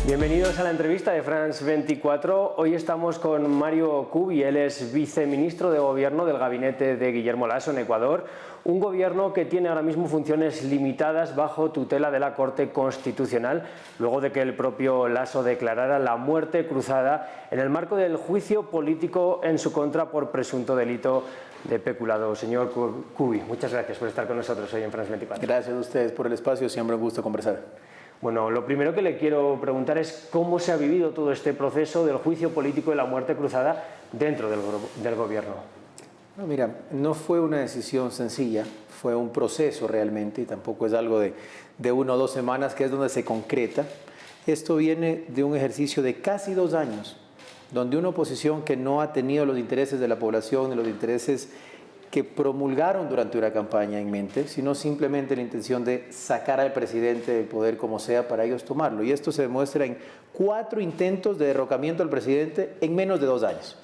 Bienvenidos a la entrevista de France 24. Hoy estamos con Mario Cubi, él es viceministro de Gobierno del gabinete de Guillermo Lasso en Ecuador, un gobierno que tiene ahora mismo funciones limitadas bajo tutela de la Corte Constitucional, luego de que el propio Lasso declarara la muerte cruzada en el marco del juicio político en su contra por presunto delito de peculado. Señor Cubi, muchas gracias por estar con nosotros hoy en France 24. Gracias a ustedes por el espacio, siempre un gusto conversar. Bueno, lo primero que le quiero preguntar es cómo se ha vivido todo este proceso del juicio político de la muerte cruzada dentro del gobierno. No, mira, no fue una decisión sencilla, fue un proceso realmente, y tampoco es algo de 1 o 2 semanas que es donde se concreta. Esto viene de un ejercicio de casi 2 años, donde una oposición que no ha tenido los intereses de la población, ni los intereses que promulgaron durante una campaña en mente, sino simplemente la intención de sacar al presidente del poder como sea para ellos tomarlo. Y esto se demuestra en 4 intentos de derrocamiento al presidente en menos de 2 años.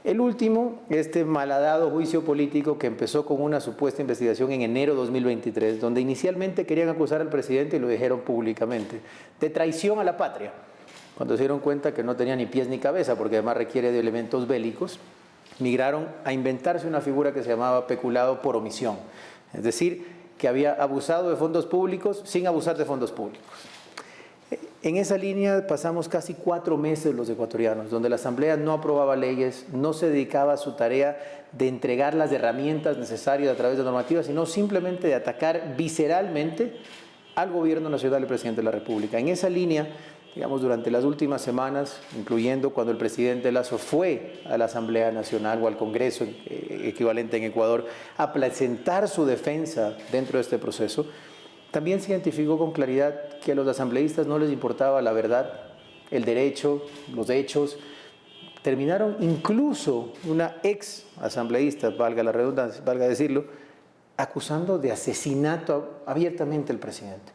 El último, este malhadado juicio político que empezó con una supuesta investigación en enero de 2023, donde inicialmente querían acusar al presidente, y lo dijeron públicamente, de traición a la patria, cuando se dieron cuenta que no tenía ni pies ni cabeza, porque además requiere de elementos bélicos. Migraron a inventarse una figura que se llamaba peculado por omisión, es decir, que había abusado de fondos públicos sin abusar de fondos públicos. En esa línea pasamos casi 4 meses los ecuatorianos, donde la Asamblea no aprobaba leyes, no se dedicaba a su tarea de entregar las herramientas necesarias a través de normativas, sino simplemente de atacar visceralmente al gobierno nacional del presidente de la República. En esa línea, digamos, durante las últimas semanas, incluyendo cuando el presidente Lasso fue a la Asamblea Nacional o al Congreso equivalente en Ecuador a presentar su defensa dentro de este proceso, también se identificó con claridad que a los asambleístas no les importaba la verdad, el derecho, los hechos. Terminaron incluso una ex asambleísta, valga la redundancia, valga decirlo, acusando de asesinato abiertamente al presidente.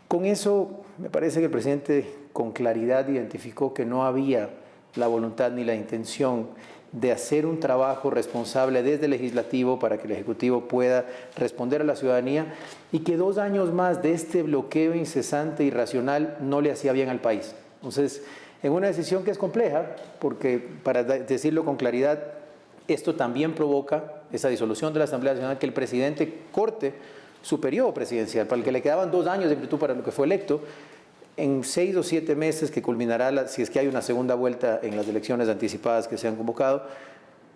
Con eso, me parece que el presidente con claridad identificó que no había la voluntad ni la intención de hacer un trabajo responsable desde el legislativo para que el ejecutivo pueda responder a la ciudadanía, y que 2 años más de este bloqueo incesante e irracional no le hacía bien al país. Entonces, en una decisión que es compleja, porque para decirlo con claridad, esto también provoca esa disolución de la Asamblea Nacional, que el presidente corte su periodo presidencial, para el que le quedaban 2 años de virtud para lo que fue electo, en 6 o 7 meses que culminará, si es que hay una segunda vuelta en las elecciones anticipadas que se han convocado,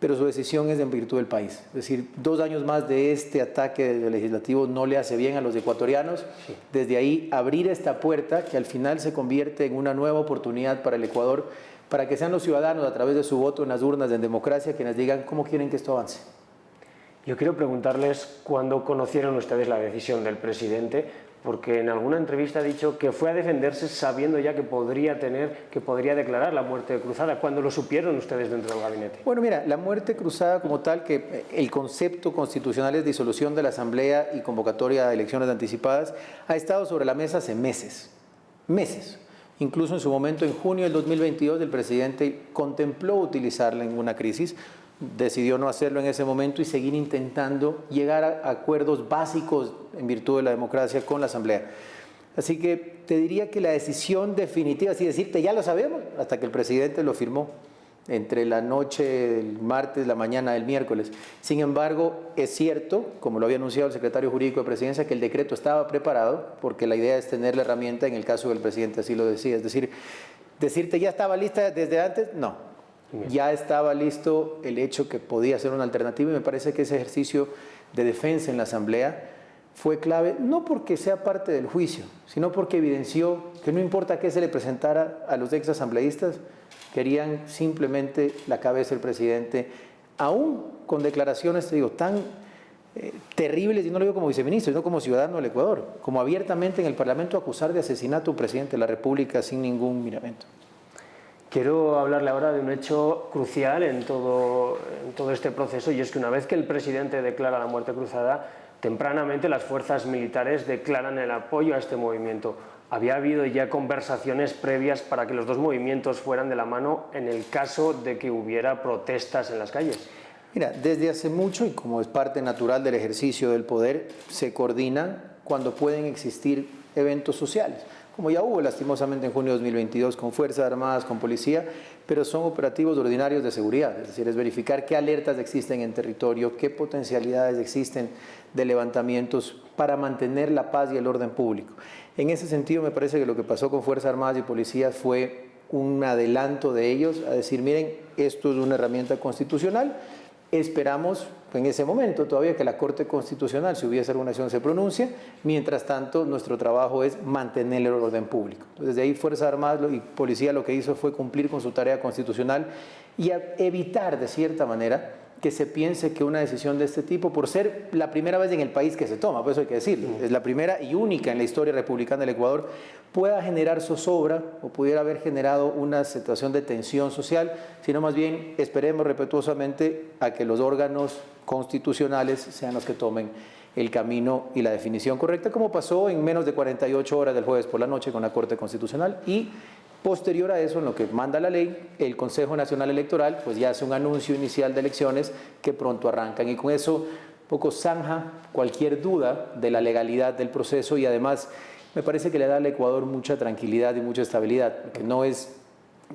pero su decisión es en virtud del país. Es decir, 2 años más de este ataque del legislativo no le hace bien a los ecuatorianos. Desde ahí abrir esta puerta que al final se convierte en una nueva oportunidad para el Ecuador, para que sean los ciudadanos a través de su voto en las urnas en democracia quienes digan cómo quieren que esto avance. Yo quiero preguntarles cuándo conocieron ustedes la decisión del presidente, porque en alguna entrevista ha dicho que fue a defenderse sabiendo ya que podría declarar la muerte cruzada. ¿Cuándo lo supieron ustedes dentro del gabinete? Bueno, mira, la muerte cruzada como tal, que el concepto constitucional es disolución de la Asamblea y convocatoria a elecciones anticipadas, ha estado sobre la mesa hace meses. Incluso en su momento, en junio del 2022, el presidente contempló utilizarla en una crisis, decidió no hacerlo en ese momento y seguir intentando llegar a acuerdos básicos en virtud de la democracia con la Asamblea. Así que te diría que la decisión definitiva, así decirte, ya lo sabemos, hasta que el presidente lo firmó entre la noche del martes, la mañana del miércoles. Sin embargo, es cierto, como lo había anunciado el secretario jurídico de Presidencia, que el decreto estaba preparado, porque la idea es tener la herramienta en el caso que el presidente así lo decía. Es decir, decirte ya estaba lista desde antes, no. Ya estaba listo el hecho que podía ser una alternativa, y me parece que ese ejercicio de defensa en la Asamblea fue clave, no porque sea parte del juicio, sino porque evidenció que no importa qué se le presentara a los ex asambleístas, querían simplemente la cabeza del presidente, aún con declaraciones, te digo, tan terribles, y no lo digo como viceministro, sino como ciudadano del Ecuador, como abiertamente en el Parlamento acusar de asesinato a un presidente de la República sin ningún miramento. Quiero hablarle ahora de un hecho crucial en todo este proceso, y es que una vez que el presidente declara la muerte cruzada, tempranamente las fuerzas militares declaran el apoyo a este movimiento. ¿Había habido ya conversaciones previas para que los dos movimientos fueran de la mano en el caso de que hubiera protestas en las calles? Mira, desde hace mucho, y como es parte natural del ejercicio del poder, se coordinan cuando pueden existir eventos sociales. como ya hubo lastimosamente en junio de 2022 con Fuerzas Armadas, con Policía, pero son operativos ordinarios de seguridad, es decir, es verificar qué alertas existen en territorio, qué potencialidades existen de levantamientos para mantener la paz y el orden público. En ese sentido, me parece que lo que pasó con Fuerzas Armadas y Policías fue un adelanto de ellos a decir, miren, esto es una herramienta constitucional, esperamos en ese momento todavía que la Corte Constitucional, si hubiese alguna acción, se pronuncie. Mientras tanto, nuestro trabajo es mantener el orden público. Desde ahí, Fuerzas Armadas y Policía lo que hizo fue cumplir con su tarea constitucional y evitar, de cierta manera, que se piense que una decisión de este tipo, por ser la primera vez en el país que se toma, por eso hay que decirlo, es la primera y única en la historia republicana del Ecuador, pueda generar zozobra o pudiera haber generado una situación de tensión social, sino más bien esperemos respetuosamente a que los órganos constitucionales sean los que tomen el camino y la definición correcta, como pasó en menos de 48 horas del jueves por la noche con la Corte Constitucional. Y posterior a eso, en lo que manda la ley, el Consejo Nacional Electoral pues ya hace un anuncio inicial de elecciones que pronto arrancan, y con eso un poco zanja cualquier duda de la legalidad del proceso, y además me parece que le da al Ecuador mucha tranquilidad y mucha estabilidad, porque no es,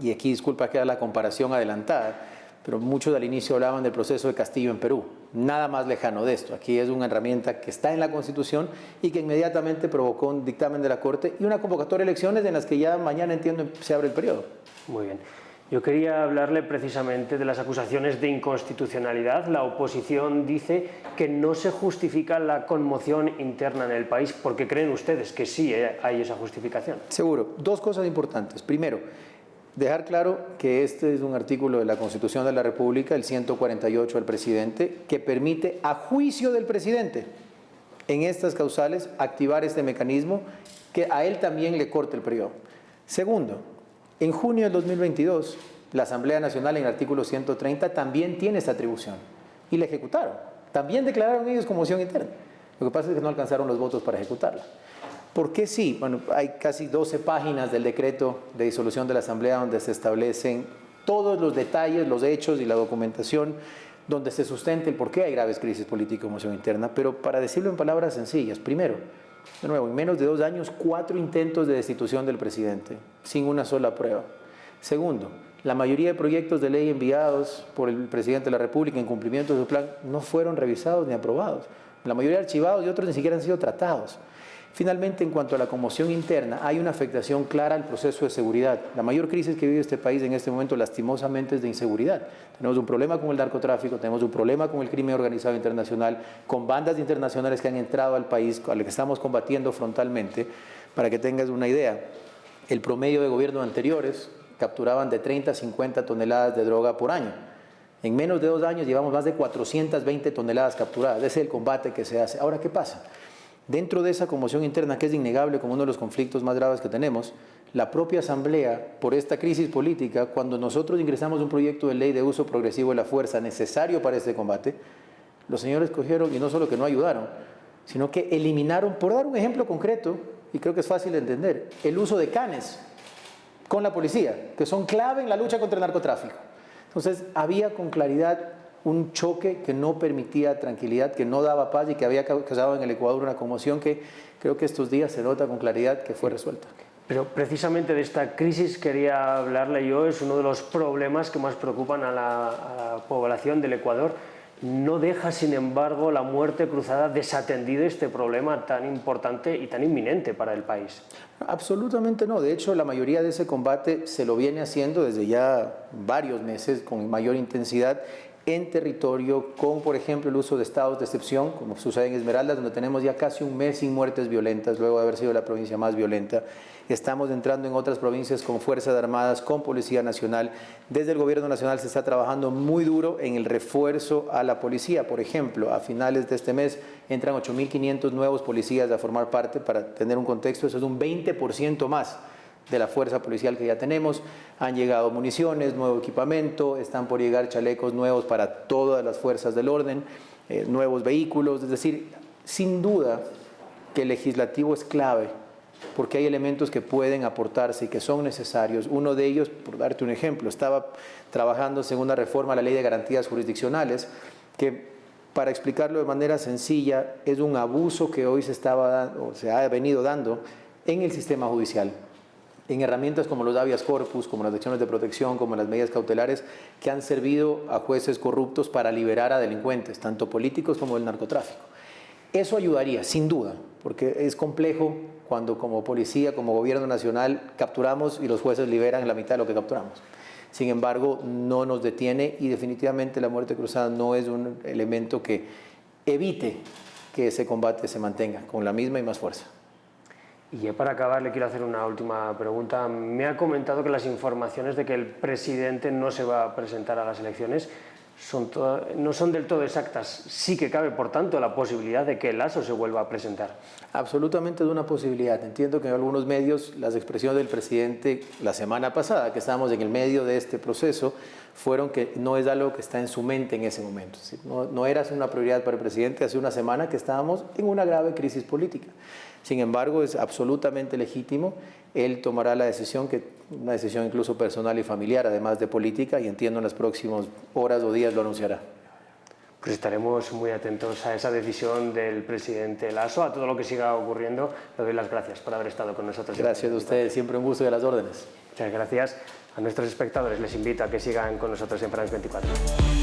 y aquí disculpa que haga la comparación adelantada, pero muchos al inicio hablaban del proceso de Castillo en Perú. Nada más lejano de esto. Aquí es una herramienta que está en la Constitución y que inmediatamente provocó un dictamen de la Corte y una convocatoria de elecciones en las que ya mañana, entiendo, se abre el periodo. Muy bien. Yo quería hablarle precisamente de las acusaciones de inconstitucionalidad. La oposición dice que no se justifica la conmoción interna en el país, porque creen ustedes que sí hay esa justificación. Seguro. Dos cosas importantes. Primero, dejar claro que este es un artículo de la Constitución de la República, el 148 del presidente, que permite, a juicio del presidente, en estas causales, activar este mecanismo que a él también le corte el periodo. Segundo, en junio del 2022, la Asamblea Nacional, en el artículo 130, también tiene esta atribución y la ejecutaron. También declararon ellos conmoción interna. Lo que pasa es que no alcanzaron los votos para ejecutarla. ¿Por qué sí? Bueno, hay casi 12 páginas del decreto de disolución de la Asamblea donde se establecen todos los detalles, los hechos y la documentación donde se sustenta el por qué hay graves crisis política y conmoción interna. Pero para decirlo en palabras sencillas, primero, de nuevo, en menos de 2 años, 4 intentos de destitución del presidente, sin una sola prueba. Segundo, la mayoría de proyectos de ley enviados por el presidente de la República en cumplimiento de su plan no fueron revisados ni aprobados. La mayoría archivados y otros ni siquiera han sido tratados. Finalmente, en cuanto a la conmoción interna, hay una afectación clara al proceso de seguridad. La mayor crisis que vive este país en este momento, lastimosamente, es de inseguridad. Tenemos un problema con el narcotráfico, tenemos un problema con el crimen organizado internacional, con bandas internacionales que han entrado al país, a lo que estamos combatiendo frontalmente. Para que tengas una idea, el promedio de gobiernos anteriores capturaban de 30 a 50 toneladas de droga por año. En menos de 2 años llevamos más de 420 toneladas capturadas. Ese es el combate que se hace. Ahora, ¿qué pasa? Dentro de esa conmoción interna, que es innegable como uno de los conflictos más graves que tenemos, la propia Asamblea, por esta crisis política, cuando nosotros ingresamos un proyecto de ley de uso progresivo de la fuerza necesario para este combate, los señores cogieron y no solo que no ayudaron, sino que eliminaron, por dar un ejemplo concreto, y creo que es fácil de entender, el uso de canes con la policía, que son clave en la lucha contra el narcotráfico. Entonces, había con claridad un choque que no permitía tranquilidad, que no daba paz y que había causado en el Ecuador una conmoción que creo que estos días se nota con claridad que fue resuelta. Pero precisamente de esta crisis quería hablarle yo, es uno de los problemas que más preocupan a la población del Ecuador. No deja, sin embargo, la muerte cruzada desatendida este problema tan importante y tan inminente para el país. Absolutamente no. De hecho, la mayoría de ese combate se lo viene haciendo desde ya varios meses con mayor intensidad en territorio, con, por ejemplo, el uso de estados de excepción, como sucede en Esmeraldas, donde tenemos ya casi un mes sin muertes violentas, luego de haber sido la provincia más violenta. Estamos entrando en otras provincias con Fuerzas Armadas, con Policía Nacional. Desde el Gobierno Nacional se está trabajando muy duro en el refuerzo a la policía. Por ejemplo, a finales de este mes entran 8.500 nuevos policías a formar parte. Para tener un contexto, eso es un 20% más de la fuerza policial que ya tenemos. Han llegado municiones, nuevo equipamiento, están por llegar chalecos nuevos para todas las fuerzas del orden, nuevos vehículos. Es decir, sin duda que el legislativo es clave porque hay elementos que pueden aportarse y que son necesarios. Uno de ellos, por darte un ejemplo, estaba trabajándose en una reforma a la Ley de Garantías Jurisdiccionales que, para explicarlo de manera sencilla, es un abuso que hoy se ha venido dando en el sistema judicial, en herramientas como los habeas corpus, como las acciones de protección, como las medidas cautelares, que han servido a jueces corruptos para liberar a delincuentes, tanto políticos como del narcotráfico. Eso ayudaría, sin duda, porque es complejo cuando como policía, como gobierno nacional, capturamos y los jueces liberan la mitad de lo que capturamos. Sin embargo, no nos detiene y definitivamente la muerte cruzada no es un elemento que evite que ese combate se mantenga con la misma y más fuerza. Y ya para acabar le quiero hacer una última pregunta. Me ha comentado que las informaciones de que el presidente no se va a presentar a las elecciones no son del todo exactas. Sí que cabe, por tanto, la posibilidad de que Lasso se vuelva a presentar. Absolutamente es una posibilidad. Entiendo que en algunos medios las expresiones del presidente la semana pasada, que estábamos en el medio de este proceso, fueron que no es algo que está en su mente en ese momento. No era una prioridad para el presidente hace una semana que estábamos en una grave crisis política. Sin embargo, es absolutamente legítimo. Él tomará la decisión, una decisión incluso personal y familiar, además de política, y entiendo en las próximas horas o días lo anunciará. Pues estaremos muy atentos a esa decisión del presidente Lasso, a todo lo que siga ocurriendo. Le doy las gracias por haber estado con nosotros. Gracias a ustedes, siempre un gusto y a las órdenes. Muchas gracias. A nuestros espectadores les invito a que sigan con nosotros en France 24.